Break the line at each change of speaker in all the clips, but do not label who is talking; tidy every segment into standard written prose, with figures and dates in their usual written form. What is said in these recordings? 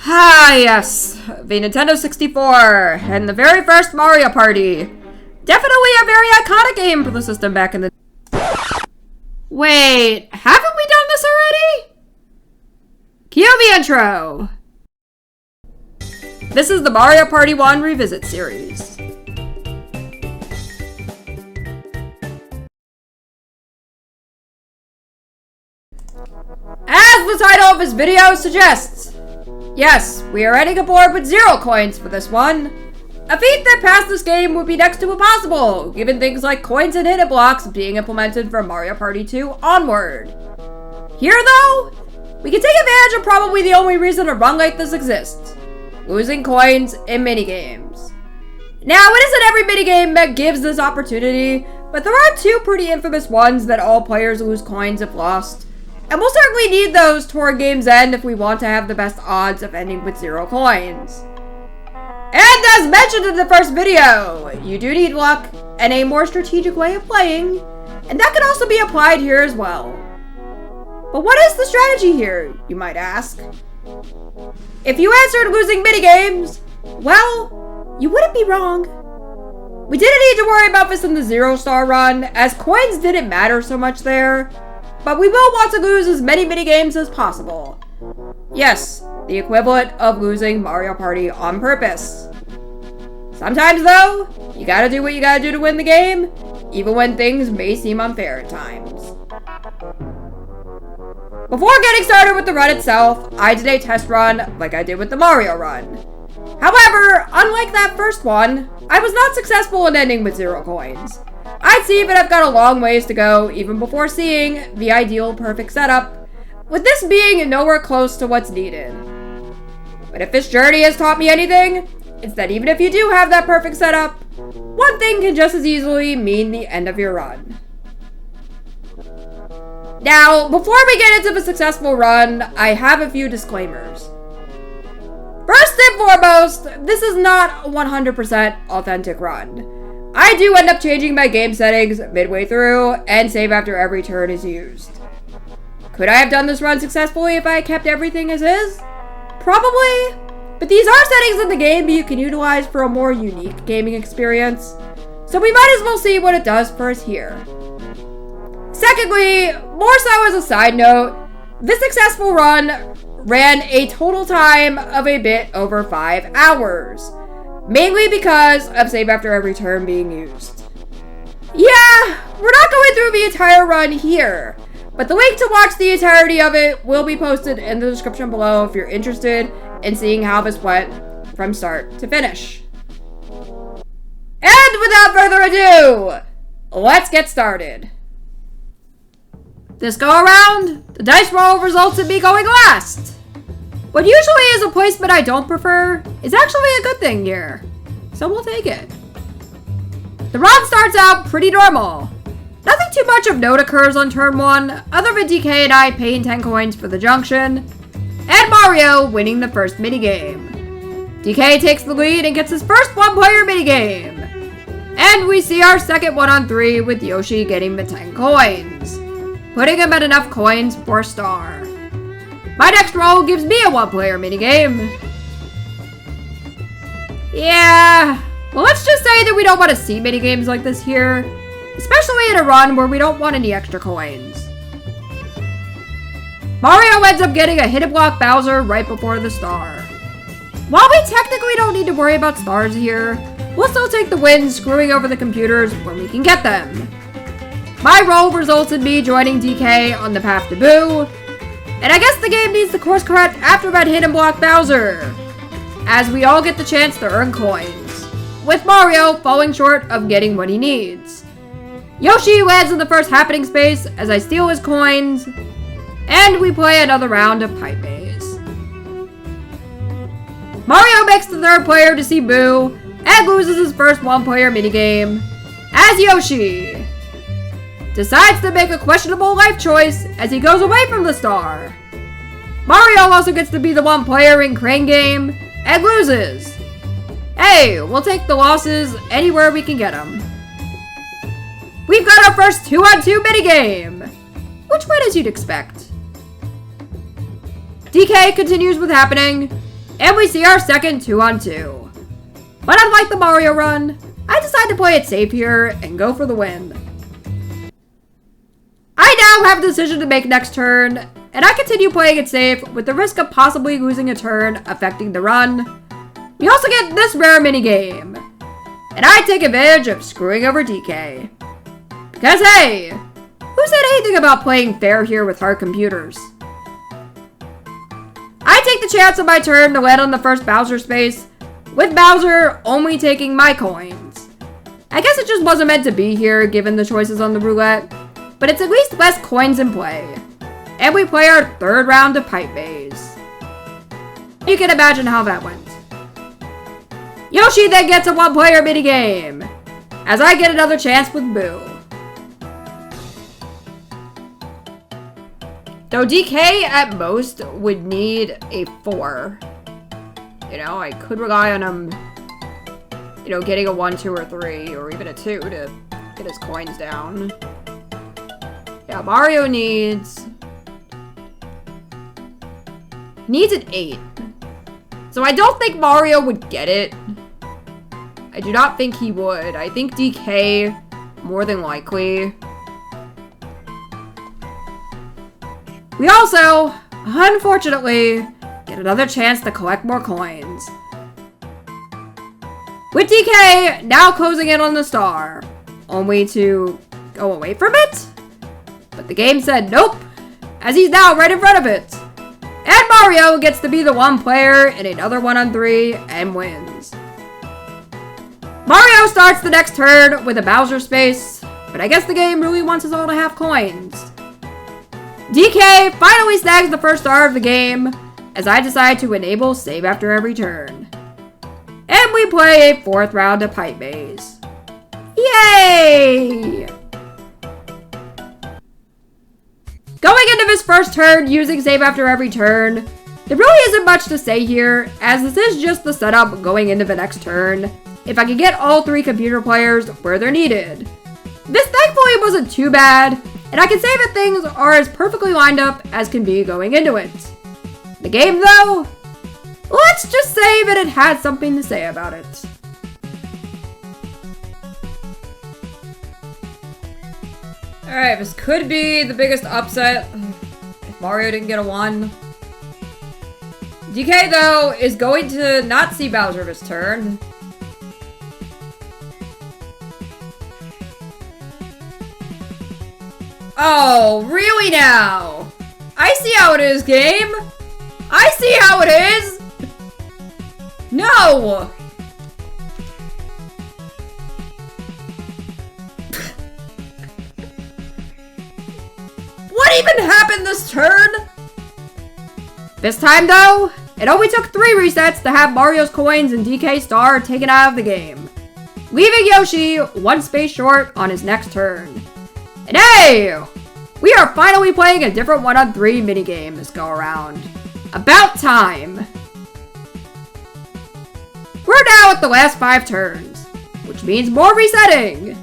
Ah, yes, the Nintendo 64, and the very first Mario Party. Definitely a very iconic game for the system back in the... Wait, haven't we done this already? Cue the intro! This is the Mario Party 1 Revisit series. As the title of this video suggests, yes, we are heading aboard with 0 coins for this one. A feat that past this game would be next to impossible, given things like coins and hidden blocks being implemented from Mario Party 2 onward. Here though, we can take advantage of probably the only reason a run like this exists: losing coins in minigames. Now, it isn't every minigame that gives this opportunity, but there are 2 pretty infamous ones that all players lose coins if lost. And we'll certainly need those toward game's end if we want to have the best odds of ending with 0 coins. And as mentioned in the first video, you do need luck and a more strategic way of playing, and that can also be applied here as well. But what is the strategy here, you might ask? If you answered losing minigames, well, you wouldn't be wrong. We didn't need to worry about this in the 0-star run, as coins didn't matter so much there. But we will want to lose as many minigames as possible. Yes, the equivalent of losing Mario Party on purpose. Sometimes though, you gotta do what you gotta do to win the game, even when things may seem unfair at times. Before getting started with the run itself, I did a test run like I did with the Mario run. However, unlike that first one, I was not successful in ending with 0 coins. I'd see that I've got a long ways to go even before seeing the ideal perfect setup, with this being nowhere close to what's needed. But if this journey has taught me anything, it's that even if you do have that perfect setup, one thing can just as easily mean the end of your run. Now, before we get into the successful run, I have a few disclaimers. First and foremost, this is not a 100% authentic run. I do end up changing my game settings midway through and save after every turn is used. Could I have done this run successfully if I kept everything as is? Probably, but these are settings in the game you can utilize for a more unique gaming experience, so we might as well see what it does for us here. Secondly, more so as a side note, this successful run ran a total time of a bit over 5 hours. Mainly because of save after every turn being used. Yeah, we're not going through the entire run here, but the link to watch the entirety of it will be posted in the description below if you're interested in seeing how this went from start to finish. And without further ado, let's get started. This go around, the dice roll results in me going last. What usually is a placement I don't prefer is actually a good thing here, so we'll take it. The run starts out pretty normal. Nothing too much of note occurs on turn 1, other than DK and I paying 10 coins for the junction, and Mario winning the first minigame. DK takes the lead and gets his first one-player minigame, and we see our second 1-on-3 with Yoshi getting the 10 coins, putting him at enough coins for a star. My next roll gives me a 1-player minigame. Yeah, well, let's just say that we don't want to see minigames like this here, especially in a run where we don't want any extra coins. Mario ends up getting a hidden block Bowser right before the star. While we technically don't need to worry about stars here, we'll still take the win screwing over the computers when we can get them. My roll results in me joining DK on the path to Boo, and I guess the game needs to course correct after that hidden block Bowser, as we all get the chance to earn coins, with Mario falling short of getting what he needs. Yoshi lands in the first happening space as I steal his coins, and we play another round of Pipe Maze. Mario makes the third player to see Boo, and loses his first 1-player minigame, as Yoshi decides to make a questionable life choice as he goes away from the star. Mario also gets to be the 1-player in Crane Game and loses. Hey, we'll take the losses anywhere we can get them. We've got our first 2-on-2 minigame, which went as you'd expect. DK continues with happening, And we see our second 2-on-2. But unlike the Mario run, I decide to play it safe here and go for the win. I now have a decision to make next turn, and I continue playing it safe with the risk of possibly losing a turn affecting the run. We also get this rare minigame, and I take advantage of screwing over DK. Because hey, who said anything about playing fair here with hard computers? I take the chance on my turn to land on the first Bowser space, with Bowser only taking my coins. I guess it just wasn't meant to be here given the choices on the roulette, but it's at least less coins in play. And we play our third round of pipe maze. You can imagine how that went. Yoshi then gets a one-player minigame, as I get another chance with Boo. Though DK at most would need a 4. You know, I could rely on him, you know, getting a 1, 2, or 3, or even a 2 to get his coins down. Yeah, Mario needs an 8. So I don't think Mario would get it. I do not think he would. I think DK, more than likely. We also, unfortunately, get another chance to collect more coins. With DK now closing in on the star, only to go away from it? But the game said nope, as he's now right in front of it. And Mario gets to be the one player in another 1-on-3 and wins. Mario starts the next turn with a Bowser space, but I guess the game really wants us all to have coins. DK finally snags the first star of the game, as I decide to enable save after every turn. And we play a fourth round of pipe maze. Yay! Going into his first turn using save after every turn, there really isn't much to say here, as this is just the setup going into the next turn, if I can get all 3 computer players where they're needed. This thankfully wasn't too bad, and I can say that things are as perfectly lined up as can be going into it. The game though, let's just say that it had something to say about it. Alright, this could be the biggest upset if Mario didn't get a 1. DK, though, is going to not see Bowser this turn. Oh, really now? I see how it is, game! I see how it is! No! What even happened this turn? This time though, it only took 3 resets to have Mario's coins and DK star taken out of the game, leaving Yoshi 1 space short on his next turn. And hey! We are finally playing a different 1-on-3 minigame this go around. About time! We're now at the last 5 turns, which means more resetting!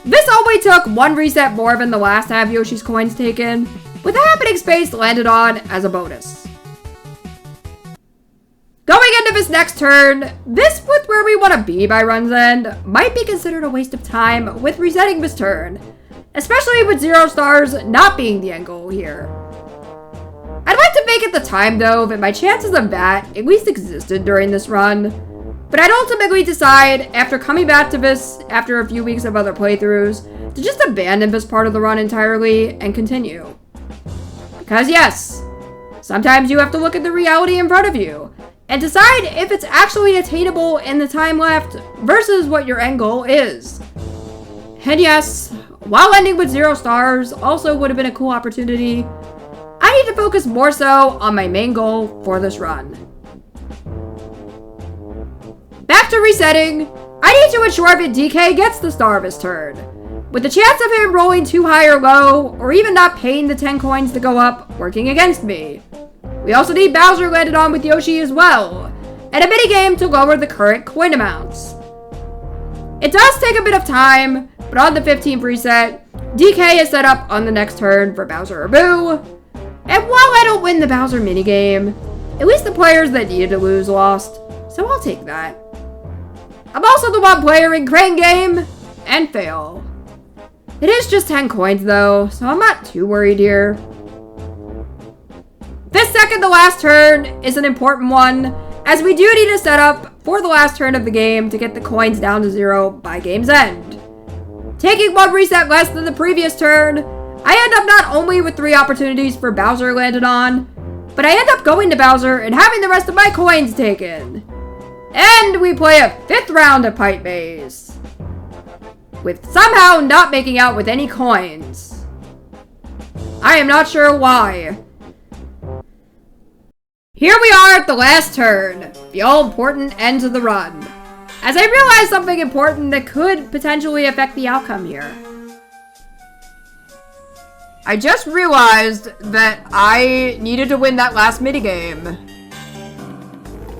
This only took 1 reset more than the last to have Yoshi's coins taken, with a happening space landed on as a bonus. Going into this next turn, this with where we want to be by run's end might be considered a waste of time with resetting this turn, especially with 0 stars not being the end goal here. I'd like to make at the time though that my chances of that at least existed during this run, but I'd ultimately decide after coming back to this after a few weeks of other playthroughs to just abandon this part of the run entirely and continue. Because yes, sometimes you have to look at the reality in front of you and decide if it's actually attainable in the time left versus what your end goal is. And yes, while ending with 0 stars also would have been a cool opportunity, I need to focus more so on my main goal for this run. Back to resetting, I need to ensure that DK gets the star of his turn, with the chance of him rolling too high or low, or even not paying the 10 coins to go up, working against me. We also need Bowser landed on with Yoshi as well, and a minigame to lower the current coin amounts. It does take a bit of time, but on the 15th reset, DK is set up on the next turn for Bowser or Boo. And while I don't win the Bowser minigame, At least the players that needed to lose lost, so I'll take that. I'm also the one player in Crane Game and Fail. It is just 10 coins though, so I'm not too worried here. This second to last turn is an important one, as we do need to set up for the last turn of the game to get the coins down to 0 by game's end. Taking one reset less than the previous turn, I end up not only with 3 opportunities for Bowser landed on, but I end up going to Bowser and having the rest of my coins taken. And we play a 5th round of PIT Maze, with somehow not making out with any coins. I am not sure why. Here we are at the last turn, the all-important end of the run, as I realize something important that could potentially affect the outcome here. I just realized that I needed to win that last minigame.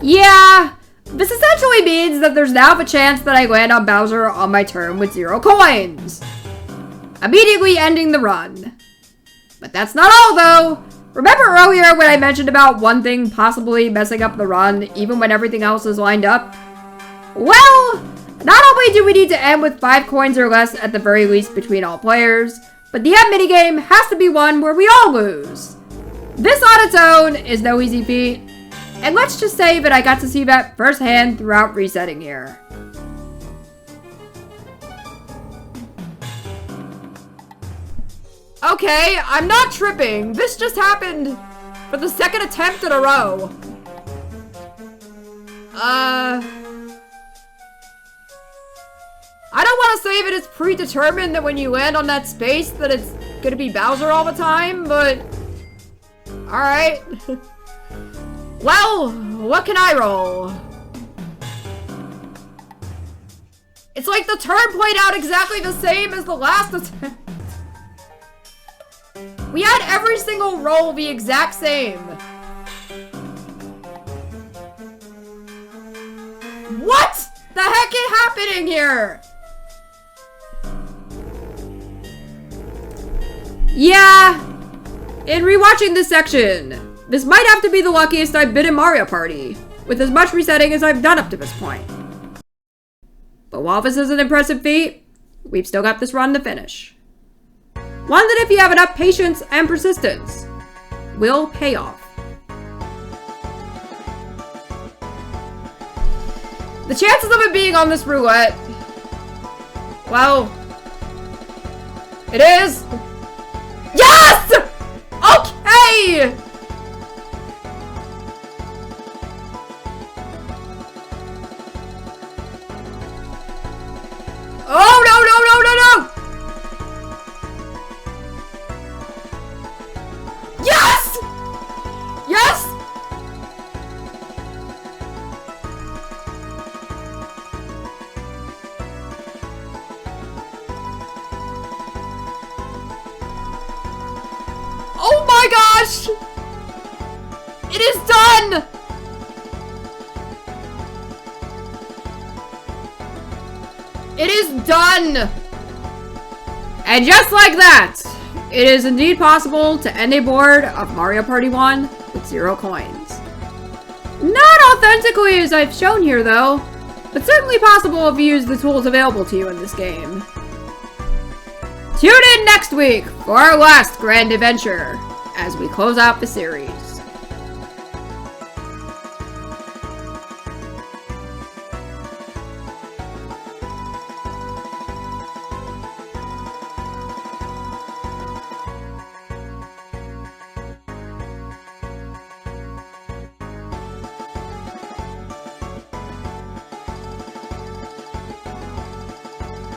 Yeah, this essentially means that there's now a chance that I land on Bowser on my turn with 0 coins, immediately ending the run. But that's not all though. Remember earlier when I mentioned about one thing possibly messing up the run even when everything else is lined up? Well, not only do we need to end with 5 coins or less at the very least between all players, but the end minigame has to be one where we all lose. This on its own is no easy feat, and let's just say that I got to see that firsthand throughout resetting here. Okay, I'm not tripping. This just happened for the 2nd attempt in a row. I don't want to say that it's predetermined that when you land on that space that it's gonna be Bowser all the time, but alright. Well, what can I roll? It's like the turn played out exactly the same as the last attempt. We had every single roll the exact same. What the heck is happening here? Yeah, in rewatching this section, this might have to be the luckiest I've been in Mario Party, with as much resetting as I've done up to this point. But while this is an impressive feat, we've still got this run to finish. One that if you have enough patience and persistence, will pay off. The chances of it being on this roulette, well, it is. Yes! Okay! Oh, no, no, no, no, no! Yes! Yes! Oh my gosh! It is done! It is done! And just like that, it is indeed possible to end a board of Mario Party 1 with 0 coins. Not authentically as I've shown here though, but certainly possible if you use the tools available to you in this game. Tune in next week for our last grand adventure as we close out the series.